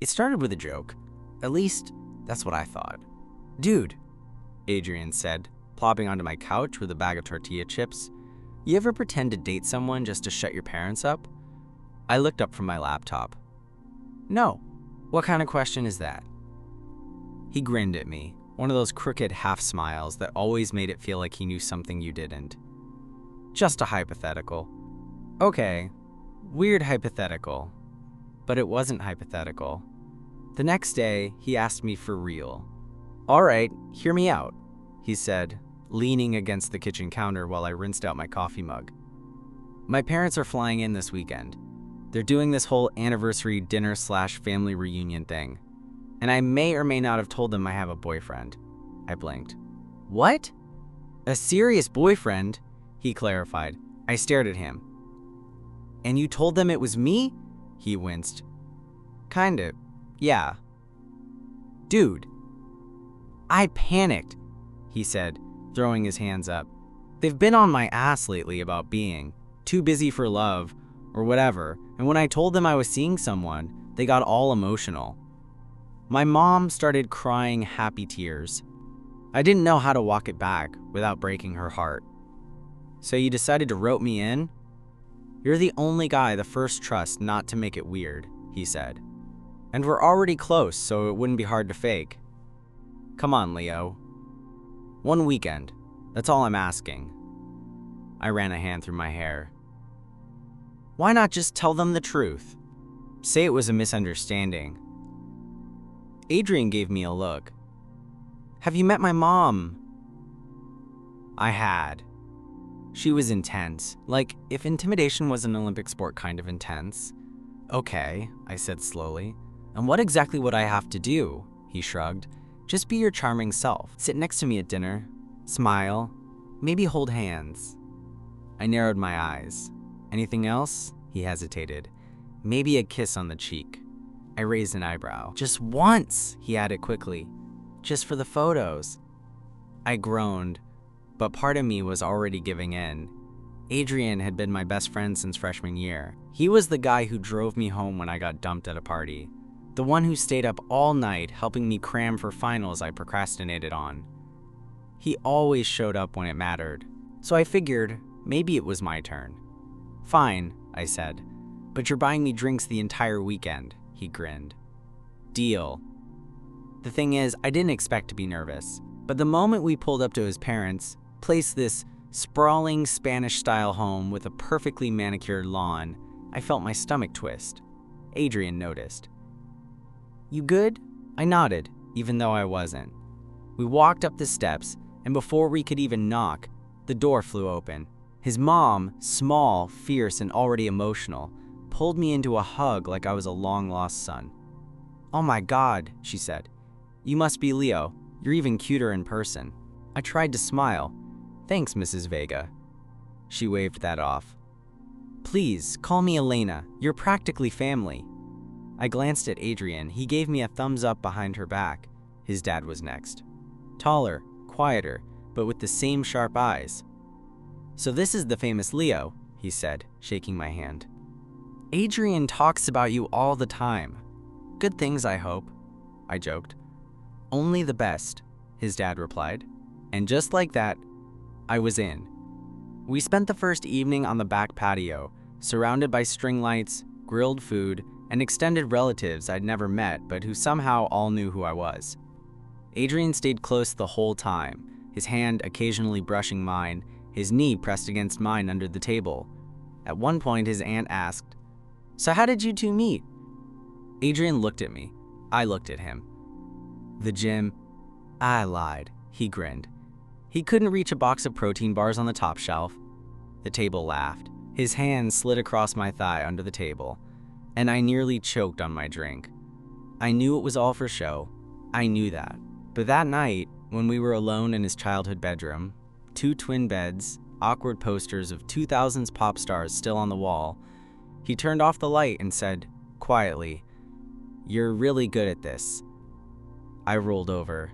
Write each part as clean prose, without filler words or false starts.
It started with a joke. At least, that's what I thought. "Dude," Adrian said, plopping onto my couch with a bag of tortilla chips. "You ever pretend to date someone just to shut your parents up?" I looked up from my laptop. "No. What kind of question is that?" He grinned at me, one of those crooked half smiles that always made it feel like he knew something you didn't. "Just a hypothetical." Okay, weird hypothetical. But it wasn't hypothetical. The next day, he asked me for real. "All right, hear me out," he said, leaning against the kitchen counter while I rinsed out my coffee mug. "My parents are flying in this weekend. They're doing this whole anniversary dinner/family reunion thing. And I may or may not have told them I have a boyfriend." I blinked. "What? A serious boyfriend?" he clarified. I stared at him. "And you told them it was me?" He winced. "Kinda, yeah." "Dude." I panicked, he said, throwing his hands up. "They've been on my ass lately about being too busy for love or whatever, and when I told them I was seeing someone, they got all emotional." My mom started crying happy tears. I didn't know how to walk it back without breaking her heart. "So you decided to rope me in?" "You're the only guy the first trust not to make it weird," he said. "And we're already close, so it wouldn't be hard to fake. Come on, Leo. One weekend, that's all I'm asking." I ran a hand through my hair. "Why not just tell them the truth? Say it was a misunderstanding." Adrian gave me a look. "Have you met my mom?" I had. She was intense, like if intimidation was an Olympic sport kind of intense. "Okay," I said slowly. "And what exactly would I have to do?" He shrugged. "Just be your charming self. Sit next to me at dinner. Smile. Maybe hold hands." I narrowed my eyes. "Anything else?" He hesitated. "Maybe a kiss on the cheek." I raised an eyebrow. "Just once," he added quickly. "Just for the photos." I groaned, but part of me was already giving in. Adrian had been my best friend since freshman year. He was the guy who drove me home when I got dumped at a party. The one who stayed up all night helping me cram for finals I procrastinated on. He always showed up when it mattered, so I figured maybe it was my turn. "Fine," I said, "but you're buying me drinks the entire weekend." He grinned. "Deal." The thing is, I didn't expect to be nervous, but the moment we pulled up to his parents' place, this sprawling Spanish-style home with a perfectly manicured lawn, I felt my stomach twist. Adrian noticed. "You good?" I nodded, even though I wasn't. We walked up the steps, and before we could even knock, the door flew open. His mom, small, fierce, and already emotional, pulled me into a hug like I was a long-lost son. "Oh my God," she said. "You must be Leo. You're even cuter in person." I tried to smile. "Thanks, Mrs. Vega." She waved that off. "Please, call me Elena. You're practically family." I glanced at Adrian. He gave me a thumbs up behind her back. His dad was next. Taller, quieter, but with the same sharp eyes. "So this is the famous Leo," he said, shaking my hand. "Adrian talks about you all the time. Good things, I hope," I joked. "Only the best," his dad replied. And just like that, I was in. We spent the first evening on the back patio, surrounded by string lights, grilled food, and extended relatives I'd never met but who somehow all knew who I was. Adrian stayed close the whole time, his hand occasionally brushing mine, his knee pressed against mine under the table. At one point, his aunt asked, "So how did you two meet?" Adrian looked at me. I looked at him. "The gym." I lied. He grinned. He couldn't reach a box of protein bars on the top shelf. The table laughed. His hand slid across my thigh under the table, and I nearly choked on my drink. I knew it was all for show. I knew that. But that night, when we were alone in his childhood bedroom, 2 twin beds, awkward posters of 2000s pop stars still on the wall, he turned off the light and said, quietly, "You're really good at this." I rolled over.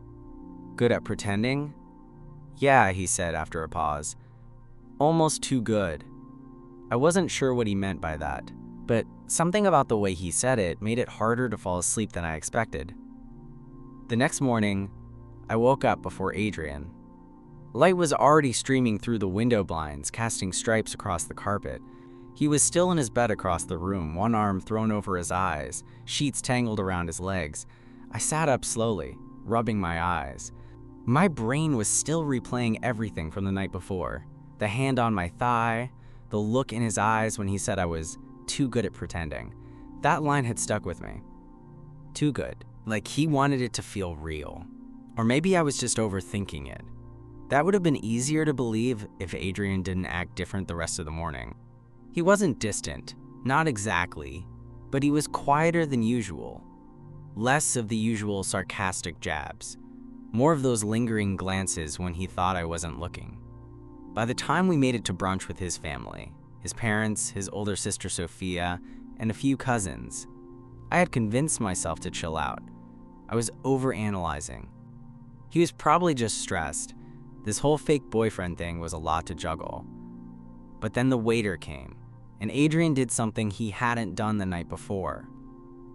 "Good at pretending?" "Yeah," he said after a pause. "Almost too good." I wasn't sure what he meant by that. but something about the way he said it made it harder to fall asleep than I expected. The next morning, I woke up before Adrian. Light was already streaming through the window blinds, casting stripes across the carpet. He was still in his bed across the room, one arm thrown over his eyes, sheets tangled around his legs. I sat up slowly, rubbing my eyes. My brain was still replaying everything from the night before. The hand on my thigh, the look in his eyes when he said I was too good at pretending. That line had stuck with me. Too good. Like he wanted it to feel real. Or maybe I was just overthinking it. That would have been easier to believe if Adrian didn't act different the rest of the morning. He wasn't distant, not exactly, but he was quieter than usual. Less of the usual sarcastic jabs. More of those lingering glances when he thought I wasn't looking. By the time we made it to brunch with his family, his parents, his older sister Sophia, and a few cousins, I had convinced myself to chill out. I was overanalyzing. He was probably just stressed. This whole fake boyfriend thing was a lot to juggle. But then the waiter came, and Adrian did something he hadn't done the night before.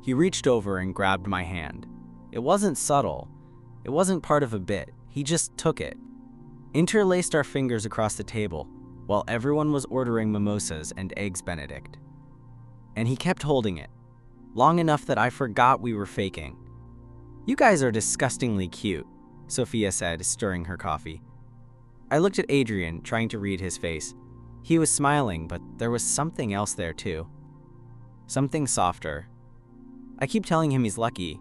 He reached over and grabbed my hand. It wasn't subtle. It wasn't part of a bit. He just took it. Interlaced our fingers across the table while everyone was ordering mimosas and eggs Benedict. And he kept holding it, long enough that I forgot we were faking. "You guys are disgustingly cute," Sophia said, stirring her coffee. I looked at Adrian, trying to read his face. He was smiling, but there was something else there too. Something softer. "I keep telling him he's lucky,"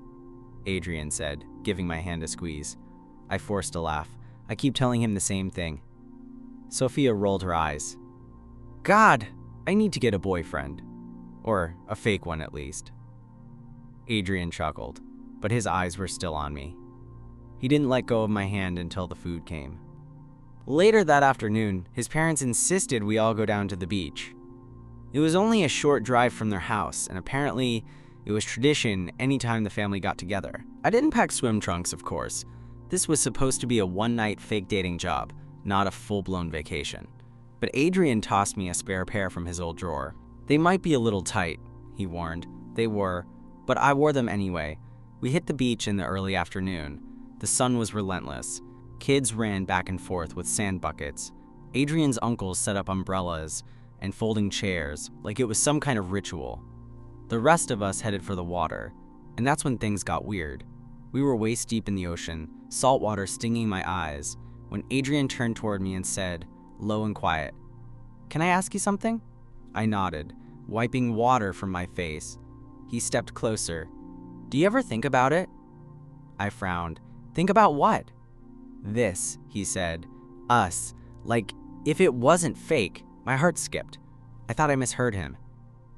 Adrian said, giving my hand a squeeze. I forced a laugh. "I keep telling him the same thing." Sophia rolled her eyes. "God, I need to get a boyfriend. Or a fake one at least." Adrian chuckled, but his eyes were still on me. He didn't let go of my hand until the food came. Later that afternoon, his parents insisted we all go down to the beach. It was only a short drive from their house, and apparently it was tradition anytime the family got together. I didn't pack swim trunks, of course. This was supposed to be a one-night fake dating job, not a full-blown vacation. But Adrian tossed me a spare pair from his old drawer. "They might be a little tight," he warned. They were, but I wore them anyway. We hit the beach in the early afternoon. The sun was relentless. Kids ran back and forth with sand buckets. Adrian's uncles set up umbrellas and folding chairs like it was some kind of ritual. The rest of us headed for the water, and that's when things got weird. We were waist deep in the ocean, salt water stinging my eyes, when Adrian turned toward me and said, low and quiet, "Can I ask you something?" I nodded, wiping water from my face. He stepped closer. "Do you ever think about it?" I frowned. "Think about what?" "This," he said. "Us. Like, if it wasn't fake." My heart skipped. I thought I misheard him.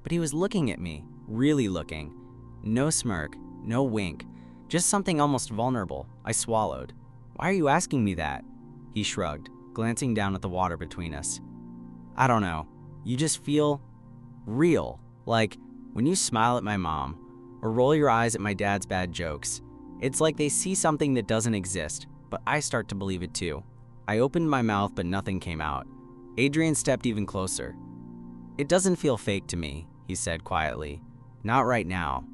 But he was looking at me, really looking. No smirk, no wink, just something almost vulnerable. I swallowed. "Why are you asking me that?" He shrugged, glancing down at the water between us. "I don't know. You just feel real. Like when you smile at my mom or roll your eyes at my dad's bad jokes. It's like they see something that doesn't exist, but I start to believe it too." I opened my mouth, but nothing came out. Adrian stepped even closer. "It doesn't feel fake to me," he said quietly. "Not right now."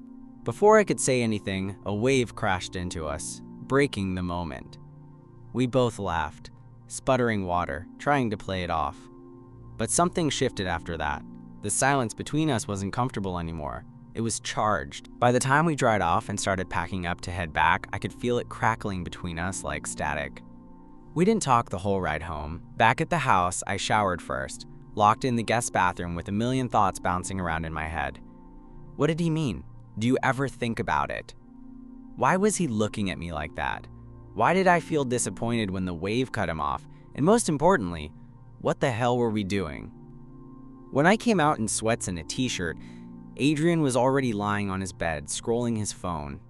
Before I could say anything, a wave crashed into us, breaking the moment. We both laughed, sputtering water, trying to play it off. But something shifted after that. The silence between us wasn't comfortable anymore. It was charged. By the time we dried off and started packing up to head back, I could feel it crackling between us like static. We didn't talk the whole ride home. Back at the house, I showered first, locked in the guest bathroom with a million thoughts bouncing around in my head. What did he mean? Do you ever think about it? Why was he looking at me like that? Why did I feel disappointed when the wave cut him off? And most importantly, what the hell were we doing? When I came out in sweats and a t-shirt, Adrian was already lying on his bed, scrolling his phone.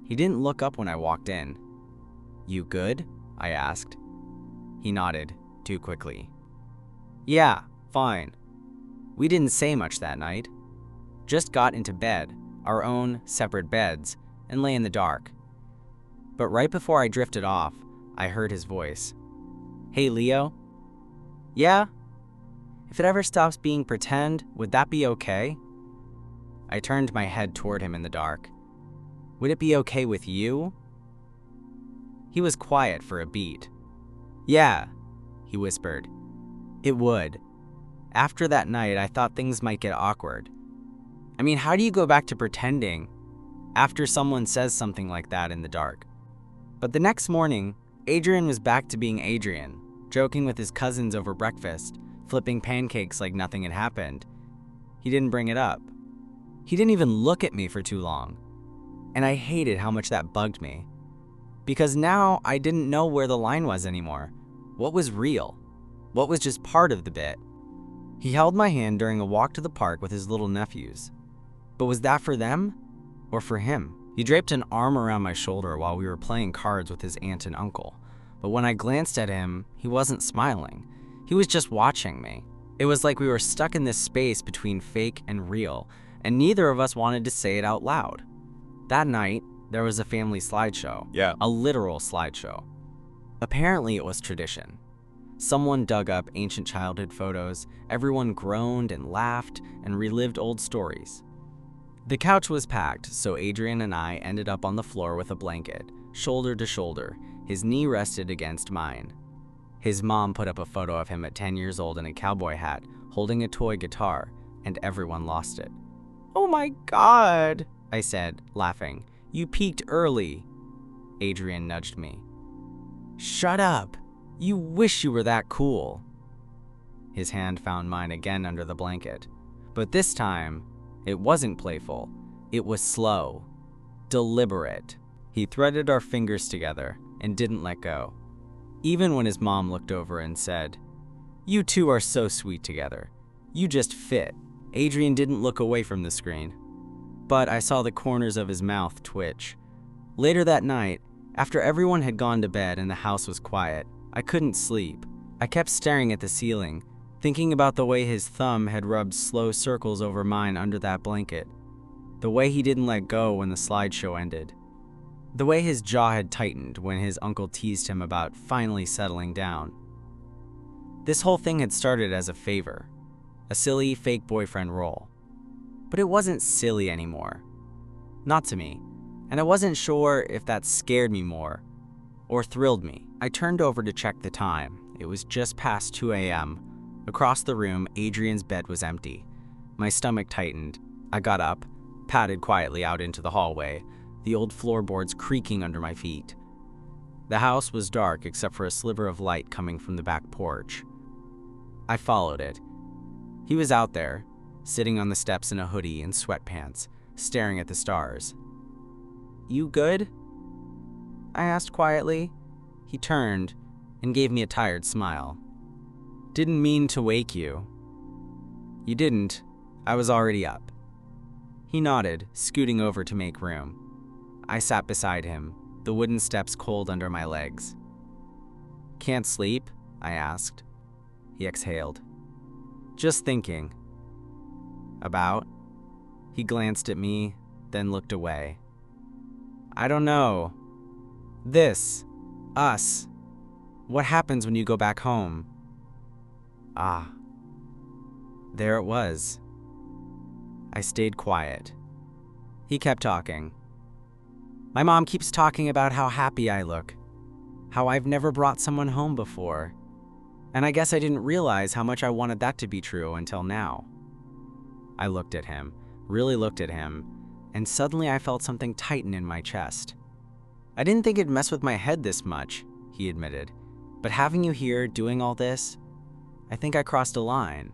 He didn't look up when I walked in. "You good?" I asked. He nodded, too quickly. "Yeah, fine." We didn't say much that night. Just got into bed, our own separate beds, and lay in the dark. But right before I drifted off, I heard his voice. "Hey, Leo?" "Yeah?" "If it ever stops being pretend, would that be okay?" I turned my head toward him in the dark. Would it be okay with you? He was quiet for a beat. Yeah, he whispered. It would. After that night, I thought things might get awkward. I mean, how do you go back to pretending after someone says something like that in the dark? But the next morning, Adrian was back to being Adrian, joking with his cousins over breakfast, flipping pancakes like nothing had happened. He didn't bring it up. He didn't even look at me for too long. And I hated how much that bugged me. Because now I didn't know where the line was anymore. What was real? What was just part of the bit? He held my hand during a walk to the park with his little nephews. But was that for them or for him? He draped an arm around my shoulder while we were playing cards with his aunt and uncle. But when I glanced at him, he wasn't smiling. He was just watching me. It was like we were stuck in this space between fake and real, and neither of us wanted to say it out loud. That night, there was a family slideshow. Yeah. A literal slideshow. Apparently it was tradition. Someone dug up ancient childhood photos, everyone groaned and laughed and relived old stories. The couch was packed, so Adrian and I ended up on the floor with a blanket, shoulder to shoulder, his knee rested against mine. His mom put up a photo of him at 10 years old in a cowboy hat, holding a toy guitar, and everyone lost it. Oh my God, I said, laughing. You peaked early. Adrian nudged me. Shut up. You wish you were that cool. His hand found mine again under the blanket, but this time, it wasn't playful. It was slow, deliberate. He threaded our fingers together and didn't let go. Even when his mom looked over and said, "You two are so sweet together. You just fit." Adrian didn't look away from the screen, but I saw the corners of his mouth twitch. Later that night, after everyone had gone to bed and the house was quiet, I couldn't sleep. I kept staring at the ceiling, thinking about the way his thumb had rubbed slow circles over mine under that blanket, the way he didn't let go when the slideshow ended, the way his jaw had tightened when his uncle teased him about finally settling down. This whole thing had started as a favor, a silly fake boyfriend role. But it wasn't silly anymore. Not to me, and I wasn't sure if that scared me more or thrilled me. I turned over to check the time. It was just past 2 a.m. Across the room, Adrian's bed was empty. My stomach tightened. I got up, padded quietly out into the hallway, the old floorboards creaking under my feet. The house was dark except for a sliver of light coming from the back porch. I followed it. He was out there, sitting on the steps in a hoodie and sweatpants, staring at the stars. You good? I asked quietly. He turned and gave me a tired smile. Didn't mean to wake you. You didn't. I was already up. He nodded, scooting over to make room. I sat beside him, the wooden steps cold under my legs. Can't sleep? I asked. He exhaled. Just thinking. About? He glanced at me, then looked away. I don't know. This. Us. What happens when you go back home? Ah. There it was. I stayed quiet. He kept talking. My mom keeps talking about how happy I look, how I've never brought someone home before, and I guess I didn't realize how much I wanted that to be true until now. I looked at him, really looked at him, and suddenly I felt something tighten in my chest. I didn't think it'd mess with my head this much, he admitted, but having you here doing all this, I think I crossed a line.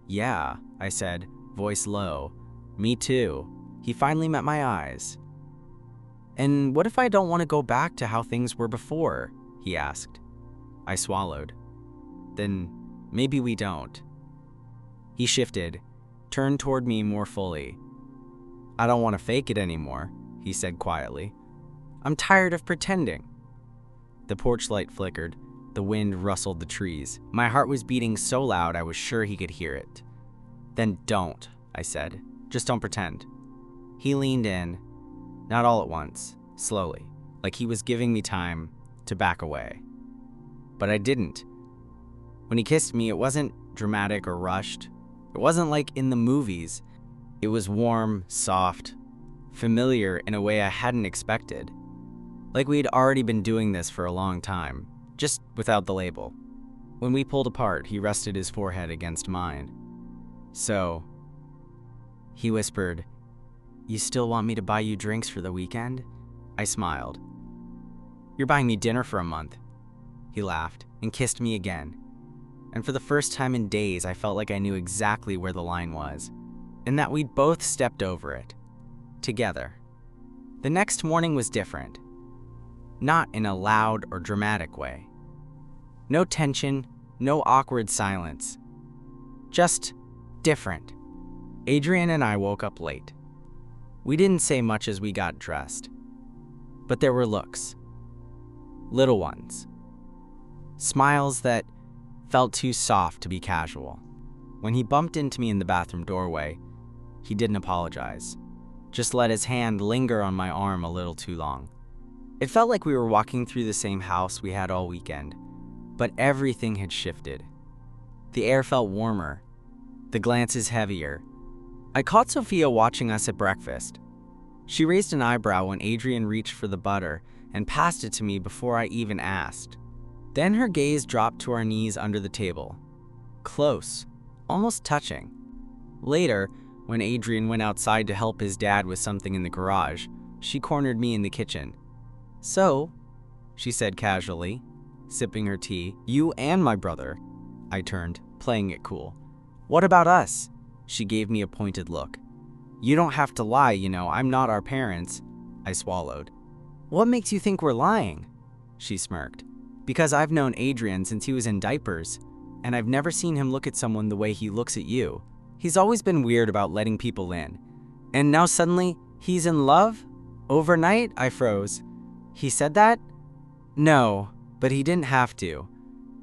Yeah, I said, voice low. Me too. He finally met my eyes. And what if I don't want to go back to how things were before? He asked. I swallowed. Then maybe we don't. He shifted, turned toward me more fully. I don't want to fake it anymore, he said quietly. I'm tired of pretending. The porch light flickered. The wind rustled the trees. My heart was beating so loud I was sure he could hear it. Then don't, I said. Just don't pretend. He leaned in, not all at once, slowly, like he was giving me time to back away. But I didn't. When he kissed me, it wasn't dramatic or rushed. It wasn't like in the movies. It was warm, soft, familiar in a way I hadn't expected. Like we'd already been doing this for a long time, just without the label. When we pulled apart, he rested his forehead against mine. "So," he whispered, "you still want me to buy you drinks for the weekend?" I smiled. "You're buying me dinner for a month." He laughed and kissed me again. And for the first time in days, I felt like I knew exactly where the line was, and that we'd both stepped over it, together. The next morning was different. Not in a loud or dramatic way. No tension, no awkward silence. Just different. Adrian and I woke up late. We didn't say much as we got dressed. But there were looks. Little ones. Smiles that felt too soft to be casual. When he bumped into me in the bathroom doorway, he didn't apologize. Just let his hand linger on my arm a little too long. It felt like we were walking through the same house we had all weekend, but everything had shifted. The air felt warmer, the glances heavier. I caught Sophia watching us at breakfast. She raised an eyebrow when Adrian reached for the butter and passed it to me before I even asked. Then her gaze dropped to our knees under the table. Close, almost touching. Later, when Adrian went outside to help his dad with something in the garage, she cornered me in the kitchen. "So," she said casually, sipping her tea, "you and my brother." I turned, playing it cool. "What about us?" She gave me a pointed look. "You don't have to lie, I'm not our parents." I swallowed. "What makes you think we're lying?" She smirked. "Because I've known Adrian since he was in diapers, and I've never seen him look at someone the way he looks at you. He's always been weird about letting people in. And now suddenly, he's in love? Overnight?" I froze. "He said that?" "No, but he didn't have to."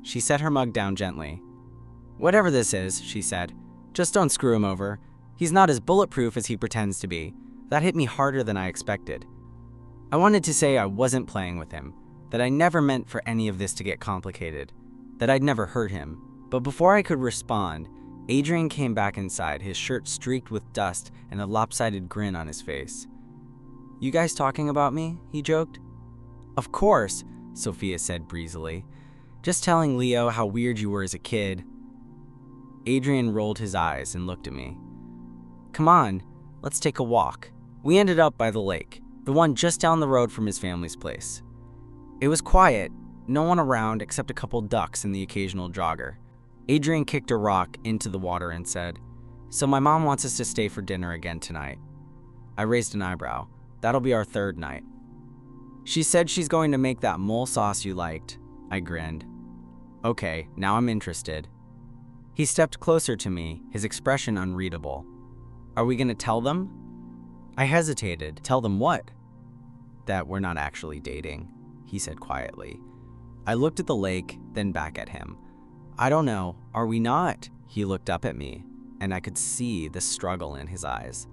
She set her mug down gently. "Whatever this is," she said, "just don't screw him over. He's not as bulletproof as he pretends to be." That hit me harder than I expected. I wanted to say I wasn't playing with him, that I never meant for any of this to get complicated, that I'd never hurt him. But before I could respond, Adrian came back inside, his shirt streaked with dust and a lopsided grin on his face. "You guys talking about me?" he joked. "Of course," Sophia said breezily. "Just telling Leo how weird you were as a kid." Adrian rolled his eyes and looked at me. "Come on, let's take a walk." We ended up by the lake, the one just down the road from his family's place. It was quiet, no one around except a couple ducks and the occasional jogger. Adrian kicked a rock into the water and said, "So my mom wants us to stay for dinner again tonight." I raised an eyebrow. "That'll be our third night." "She said she's going to make that mole sauce you liked." I grinned. "Okay, now I'm interested." He stepped closer to me, his expression unreadable. "Are we gonna tell them?" I hesitated. "Tell them what?" "That we're not actually dating," he said quietly. I looked at the lake, then back at him. "I don't know. Are we not?" He looked up at me, and I could see the struggle in his eyes.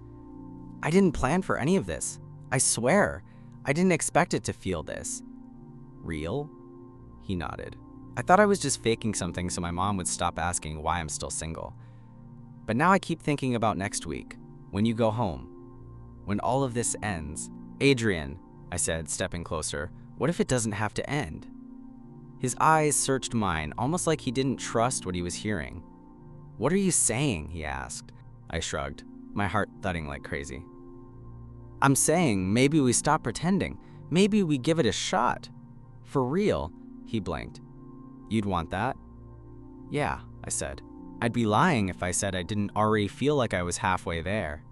"I didn't plan for any of this. I swear. I didn't expect it to feel this." "Real?" He nodded. "I thought I was just faking something so my mom would stop asking why I'm still single. But now I keep thinking about next week, when you go home, when all of this ends." "Adrian," I said, stepping closer, "what if it doesn't have to end?" His eyes searched mine, almost like he didn't trust what he was hearing. "What are you saying?" he asked. I shrugged, my heart thudding like crazy. "I'm saying maybe we stop pretending. Maybe we give it a shot. For real." He blinked. "You'd want that?" "Yeah," I said. "I'd be lying if I said I didn't already feel like I was halfway there."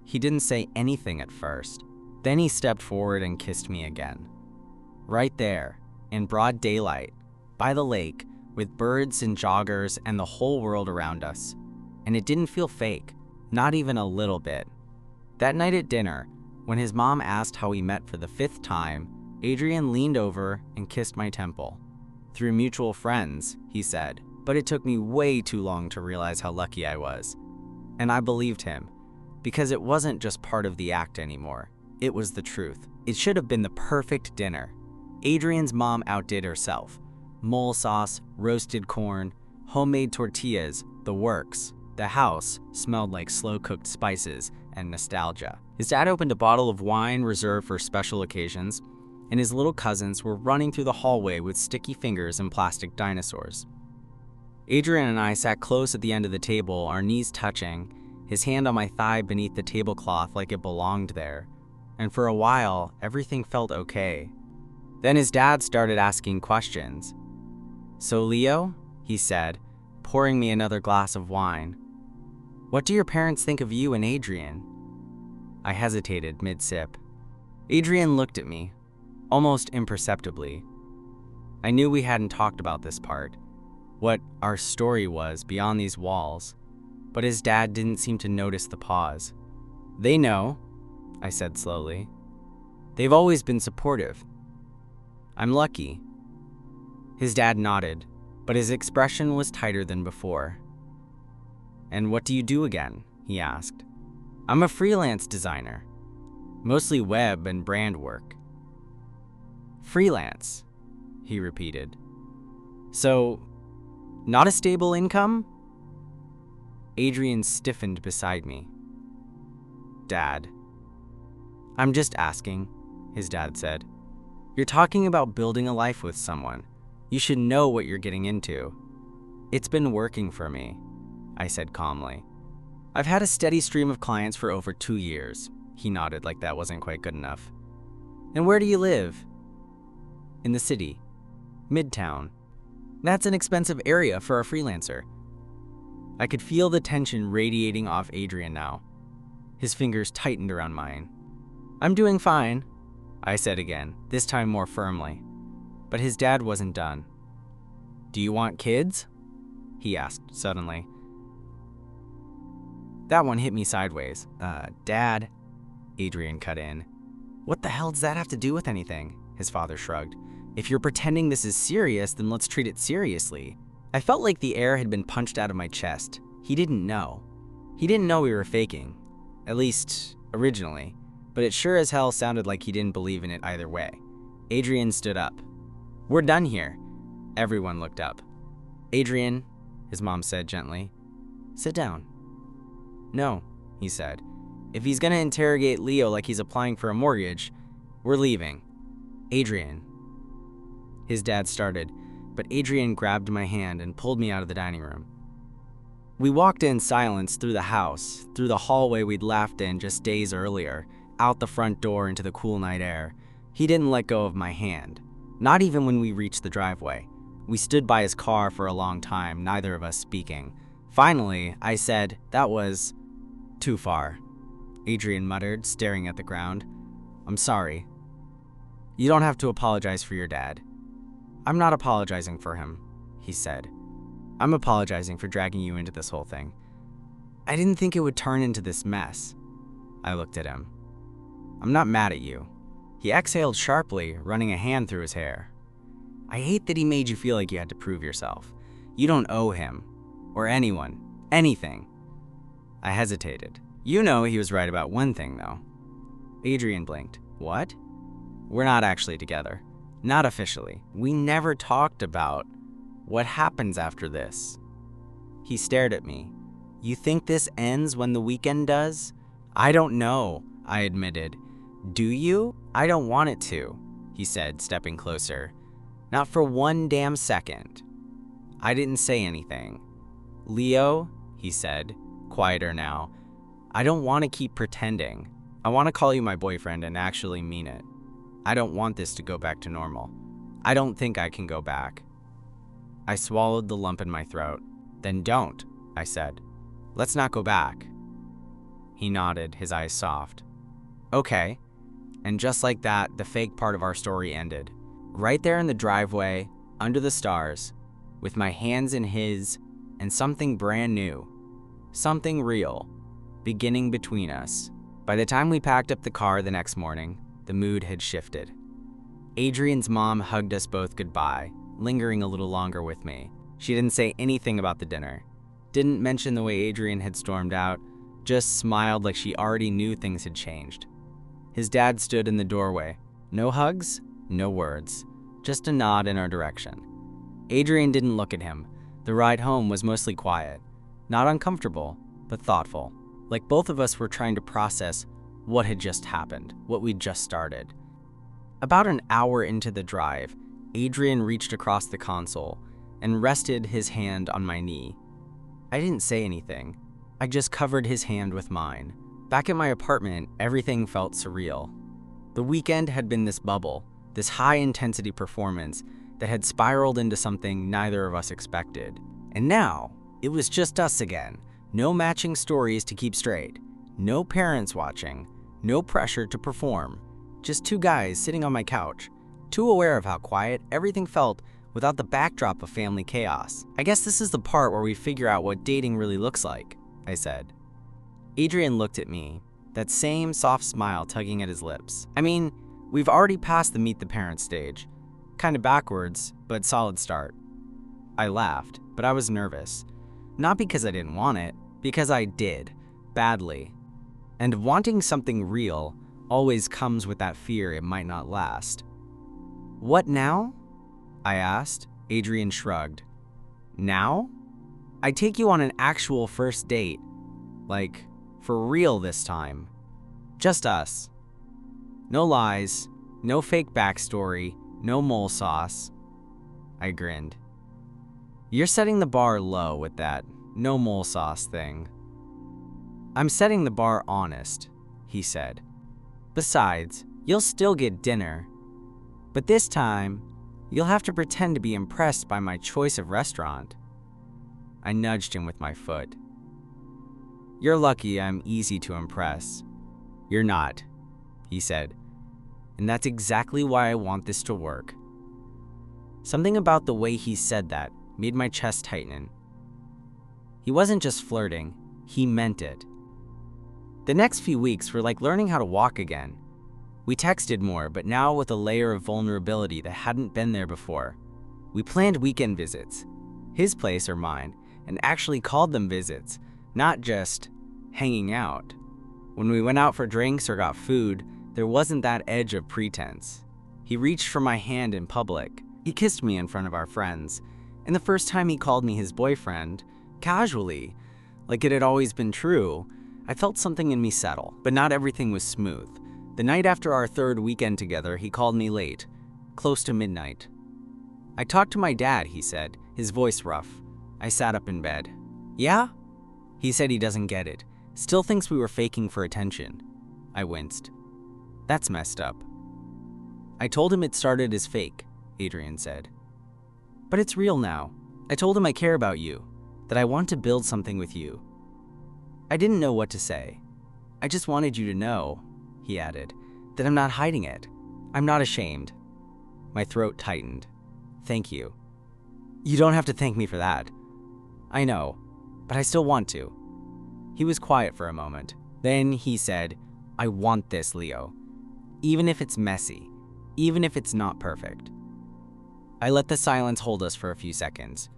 He didn't say anything at first. Then he stepped forward and kissed me again. Right there, in broad daylight, by the lake, with birds and joggers and the whole world around us. And it didn't feel fake, not even a little bit. That night at dinner, when his mom asked how we met for the 5th time, Adrian leaned over and kissed my temple. "Through mutual friends," he said, but it took me way too long to realize how lucky I was. And I believed him, because it wasn't just part of the act anymore. It was the truth. It should have been the perfect dinner. Adrian's mom outdid herself. Mole sauce, roasted corn, homemade tortillas, the works. The house smelled like slow-cooked spices and nostalgia. His dad opened a bottle of wine reserved for special occasions, and his little cousins were running through the hallway with sticky fingers and plastic dinosaurs. Adrian and I sat close at the end of the table, our knees touching, his hand on my thigh beneath the tablecloth like it belonged there. And for a while, everything felt okay. Then his dad started asking questions. "So Leo," he said, pouring me another glass of wine, "what do your parents think of you and Adrian?" I hesitated mid-sip. Adrian looked at me, almost imperceptibly. I knew we hadn't talked about this part, what our story was beyond these walls, but his dad didn't seem to notice the pause. "They know," I said slowly. "They've always been supportive. I'm lucky." His dad nodded, but his expression was tighter than before. "And what do you do again?" he asked. "I'm a freelance designer, mostly web and brand work." "Freelance," he repeated. "So, not a stable income?" Adrian stiffened beside me. "Dad." "I'm just asking," his dad said. "You're talking about building a life with someone. You should know what you're getting into." "It's been working for me," I said calmly. "I've had a steady stream of clients for over 2 years." He nodded like that wasn't quite good enough. "And where do you live?" "In the city. Midtown." "That's an expensive area for a freelancer." I could feel the tension radiating off Adrian now. His fingers tightened around mine. "I'm doing fine," I said again, this time more firmly. But his dad wasn't done. "Do you want kids?" he asked suddenly. That one hit me sideways. Dad," Adrian cut in. "What the hell does that have to do with anything?" his father shrugged. "If you're pretending this is serious, then let's treat it seriously." I felt like the air had been punched out of my chest. He didn't know. He didn't know we were faking. At least, originally. But it sure as hell sounded like he didn't believe in it either way. Adrian stood up. "We're done here." Everyone looked up. "Adrian," his mom said gently, "sit down." "No," he said. "If he's gonna interrogate Leo like he's applying for a mortgage, we're leaving." "Adrian." His dad started, but Adrian grabbed my hand and pulled me out of the dining room. We walked in silence through the house, through the hallway we'd laughed in just days earlier, out the front door into the cool night air. He didn't let go of my hand, not even when we reached the driveway. We stood by his car for a long time, neither of us speaking. Finally, I said, "That was too far." Adrian muttered, staring at the ground. "I'm sorry." "You don't have to apologize for your dad." "I'm not apologizing for him," he said. "I'm apologizing for dragging you into this whole thing. I didn't think it would turn into this mess." I looked at him. "I'm not mad at you." He exhaled sharply, running a hand through his hair. "I hate that he made you feel like you had to prove yourself. You don't owe him, or anyone, anything." I hesitated. "You know he was right about one thing, though." Adrian blinked. "What?" "We're not actually together. Not officially. We never talked about what happens after this." He stared at me. "You think this ends when the weekend does?" "I don't know," I admitted. "Do you?" "I don't want it to," he said, stepping closer. "Not for one damn second." I didn't say anything. "Leo," he said, quieter now, "I don't want to keep pretending. I want to call you my boyfriend and actually mean it. I don't want this to go back to normal. I don't think I can go back." I swallowed the lump in my throat. "Then don't," I said. "Let's not go back." He nodded, his eyes soft. "Okay." And just like that, the fake part of our story ended. Right there in the driveway, under the stars, with my hands in his, and something brand new, something real, beginning between us. By the time we packed up the car the next morning, the mood had shifted. Adrian's mom hugged us both goodbye, lingering a little longer with me. She didn't say anything about the dinner, didn't mention the way Adrian had stormed out, just smiled like she already knew things had changed. His dad stood in the doorway. No hugs, no words, just a nod in our direction. Adrian didn't look at him. The ride home was mostly quiet. Not uncomfortable, but thoughtful. Like both of us were trying to process what had just happened, what we'd just started. About an hour into the drive, Adrian reached across the console and rested his hand on my knee. I didn't say anything. I just covered his hand with mine. Back at my apartment, everything felt surreal. The weekend had been this bubble, this high-intensity performance that had spiraled into something neither of us expected. And now, it was just us again. No matching stories to keep straight. No parents watching. No pressure to perform. Just two guys sitting on my couch, too aware of how quiet everything felt without the backdrop of family chaos. I guess this is the part where we figure out what dating really looks like, I said. Adrian looked at me, that same soft smile tugging at his lips. I mean, we've already passed the meet the parents stage. Kind of backwards, but solid start. I laughed, but I was nervous. Not because I didn't want it, because I did, badly. And wanting something real always comes with that fear it might not last. What now? I asked. Adrian shrugged. Now? I take you on an actual first date. Like, for real this time. Just us. No lies, no fake backstory, no mole sauce. I grinned. You're setting the bar low with that no mole sauce thing. I'm setting the bar honest, he said. Besides, you'll still get dinner. But this time, you'll have to pretend to be impressed by my choice of restaurant. I nudged him with my foot. You're lucky I'm easy to impress. You're not, he said. And that's exactly why I want this to work. Something about the way he said that made my chest tighten. He wasn't just flirting, he meant it. The next few weeks were like learning how to walk again. We texted more, but now with a layer of vulnerability that hadn't been there before. We planned weekend visits, his place or mine, and actually called them visits, not just hanging out. When we went out for drinks or got food, there wasn't that edge of pretense. He reached for my hand in public. He kissed me in front of our friends. And the first time he called me his boyfriend, casually, like it had always been true, I felt something in me settle. But not everything was smooth. The night after our third weekend together, he called me late, close to midnight. I talked to my dad, he said, his voice rough. I sat up in bed. Yeah? He said he doesn't get it. Still thinks we were faking for attention. I winced. That's messed up. I told him it started as fake, Adrian said. But it's real now. I told him I care about you, that I want to build something with you. I didn't know what to say. I just wanted you to know, he added, that I'm not hiding it. I'm not ashamed. My throat tightened. Thank you. You don't have to thank me for that. I know, but I still want to. He was quiet for a moment. Then he said, I want this, Leo. Even if it's messy, even if it's not perfect. I let the silence hold us for a few seconds.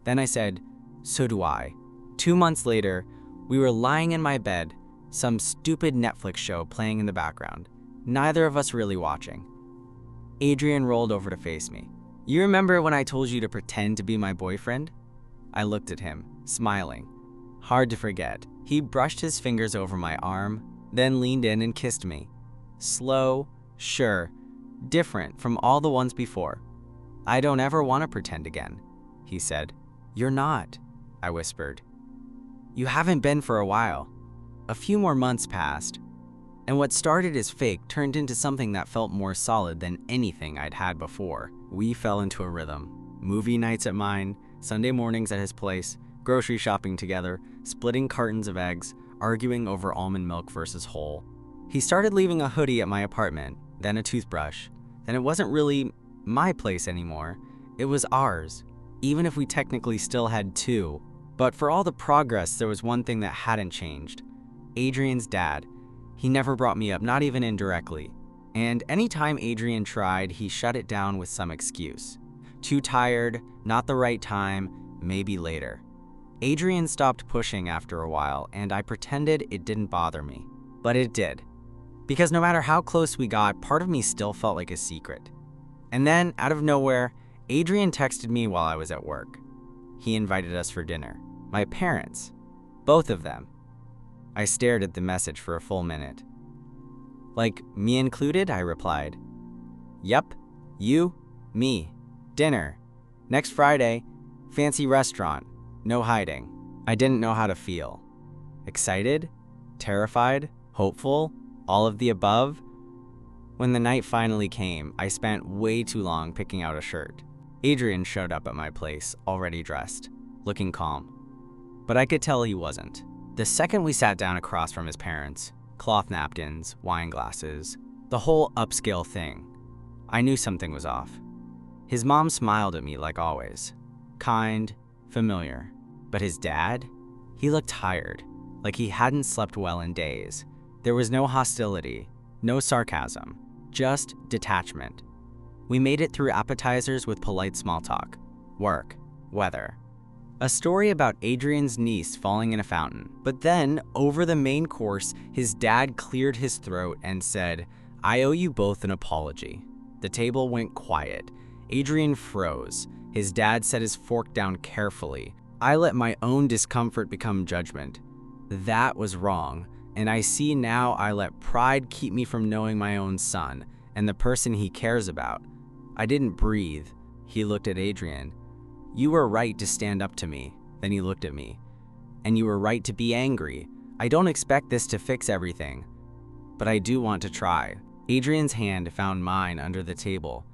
Then I said, so do I. 2 months later, we were lying in my bed, some stupid Netflix show playing in the background, neither of us really watching. Adrian rolled over to face me. You remember when I told you to pretend to be my boyfriend? I looked at him, smiling. Hard to forget. He brushed his fingers over my arm, then leaned in and kissed me. Slow, sure, different from all the ones before. I don't ever want to pretend again, he said. You're not, I whispered. You haven't been for a while. A few more months passed, and what started as fake turned into something that felt more solid than anything I'd had before. We fell into a rhythm. Movie nights at mine, Sunday mornings at his place, grocery shopping together, splitting cartons of eggs, arguing over almond milk versus whole. He started leaving a hoodie at my apartment, then a toothbrush. Then it wasn't really my place anymore. It was ours, even if we technically still had two. But for all the progress, there was one thing that hadn't changed. Adrian's dad. He never brought me up, not even indirectly. And anytime Adrian tried, he shut it down with some excuse. Too tired, not the right time, maybe later. Adrian stopped pushing after a while, and I pretended it didn't bother me. But it did. Because no matter how close we got, part of me still felt like a secret. And then, out of nowhere, Adrian texted me while I was at work. He invited us for dinner. My parents. Both of them. I stared at the message for a full minute. Like, me included? I replied. Yep. You, me. Dinner. Next Friday. Fancy restaurant. No hiding. I didn't know how to feel. Excited? Terrified? Hopeful? All of the above? When the night finally came, I spent way too long picking out a shirt. Adrian showed up at my place, already dressed, looking calm. But I could tell he wasn't. The second we sat down across from his parents, cloth napkins, wine glasses, the whole upscale thing, I knew something was off. His mom smiled at me like always. Kind, familiar. But his dad? He looked tired, like he hadn't slept well in days. There was no hostility, no sarcasm, just detachment. We made it through appetizers with polite small talk, work, weather. A story about Adrian's niece falling in a fountain. But then, over the main course, his dad cleared his throat and said, "I owe you both an apology." The table went quiet. Adrian froze. His dad set his fork down carefully. I let my own discomfort become judgment. That was wrong, and I see now I let pride keep me from knowing my own son and the person he cares about. I didn't breathe. He looked at Adrian. "You were right to stand up to me." Then he looked at me. "And you were right to be angry. I don't expect this to fix everything, but I do want to try." Adrian's hand found mine under the table.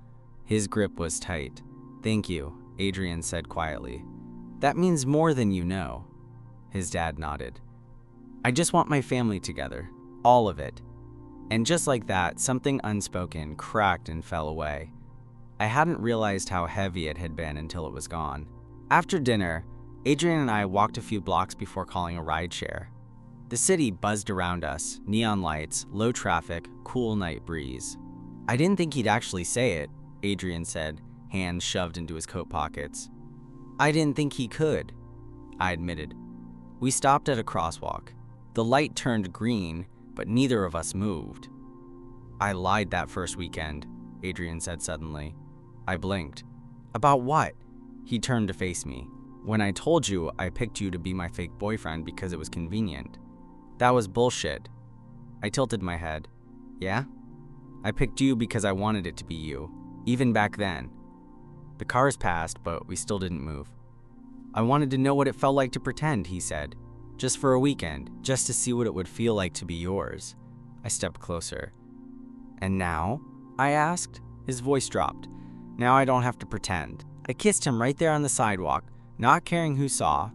His grip was tight. "Thank you," Adrian said quietly. "That means more than you know." His dad nodded. "I just want my family together. All of it." And just like that, something unspoken cracked and fell away. I hadn't realized how heavy it had been until it was gone. After dinner, Adrian and I walked a few blocks before calling a rideshare. The city buzzed around us, neon lights, low traffic, cool night breeze. "I didn't think he'd actually say it," Adrian said, hands shoved into his coat pockets. "I didn't think he could," I admitted. We stopped at a crosswalk. The light turned green, but neither of us moved. "I lied that first weekend," Adrian said suddenly. I blinked. "About what?" He turned to face me. "When I told you I picked you to be my fake boyfriend because it was convenient. That was bullshit." I tilted my head. "Yeah? I picked you because I wanted it to be you, even back then." The cars passed, but we still didn't move. "I wanted to know what it felt like to pretend," he said. "Just for a weekend, just to see what it would feel like to be yours." I stepped closer. "And now?" I asked. His voice dropped. "Now I don't have to pretend." I kissed him right there on the sidewalk, not caring who saw.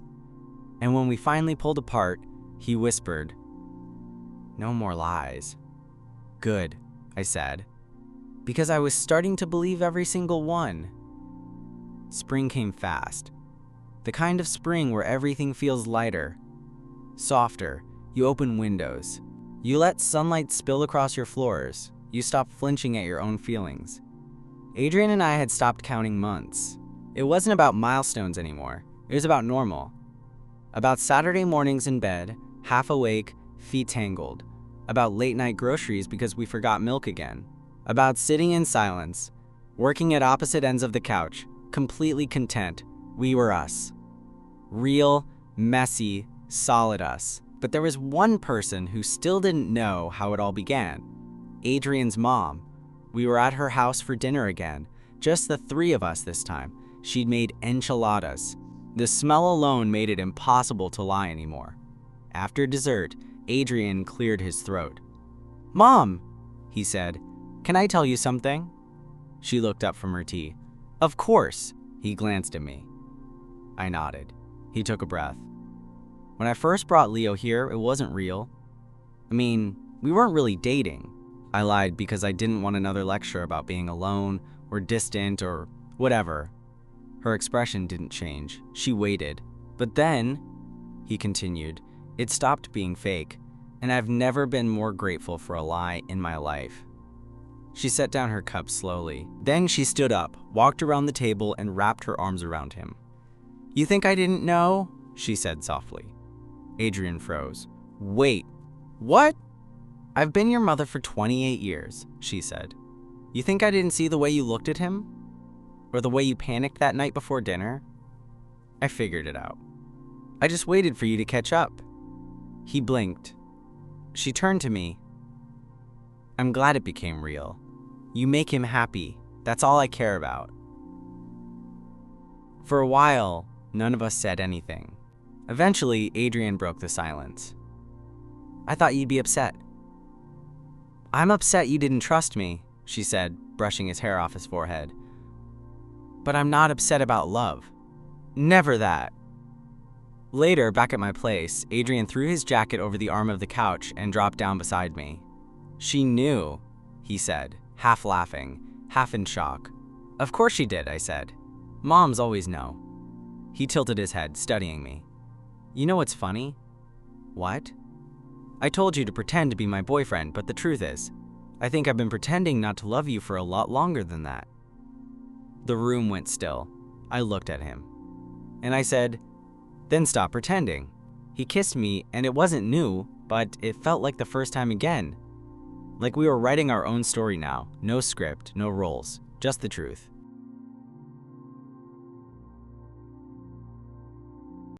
And when we finally pulled apart, he whispered, "No more lies." "Good," I said, because I was starting to believe every single one. Spring came fast. The kind of spring where everything feels lighter, softer. You open windows. You let sunlight spill across your floors. You stop flinching at your own feelings. Adrian and I had stopped counting months. It wasn't about milestones anymore. It was about normal. About Saturday mornings in bed, half awake, feet tangled. About late night groceries because we forgot milk again. About sitting in silence, working at opposite ends of the couch, completely content. We were us. Real, messy, solid us. But there was one person who still didn't know how it all began. Adrian's mom. We were at her house for dinner again, just the three of us this time. She'd made enchiladas. The smell alone made it impossible to lie anymore. After dessert, Adrian cleared his throat. "Mom," he said, "can I tell you something?" She looked up from her tea. "Of course." He glanced at me. I nodded. He took a breath. "When I first brought Leo here, it wasn't real. I mean, we weren't really dating." I lied because I didn't want another lecture about being alone or distant or whatever. Her expression didn't change. She waited. "But then," he continued, "it stopped being fake, and I've never been more grateful for a lie in my life." She set down her cup slowly. Then she stood up, walked around the table, and wrapped her arms around him. "You think I didn't know?" she said softly. Adrian froze. "Wait, what?" "I've been your mother for 28 years, she said. "You think I didn't see the way you looked at him? Or the way you panicked that night before dinner?" I figured it out. I just waited for you to catch up. He blinked. She turned to me. I'm glad it became real. You make him happy. That's all I care about. For a while, none of us said anything. Eventually, Adrian broke the silence. I thought you'd be upset. I'm upset you didn't trust me, she said, brushing his hair off his forehead. But I'm not upset about love. Never that. Later, back at my place, Adrian threw his jacket over the arm of the couch and dropped down beside me. She knew, he said, half laughing, half in shock. Of course she did, I said. Moms always know. He tilted his head, studying me. You know what's funny? What? I told you to pretend to be my boyfriend, but the truth is, I think I've been pretending not to love you for a lot longer than that. The room went still. I looked at him. And I said, then stop pretending. He kissed me, and it wasn't new, but it felt like the first time again. Like we were writing our own story now. No script, no roles, just the truth.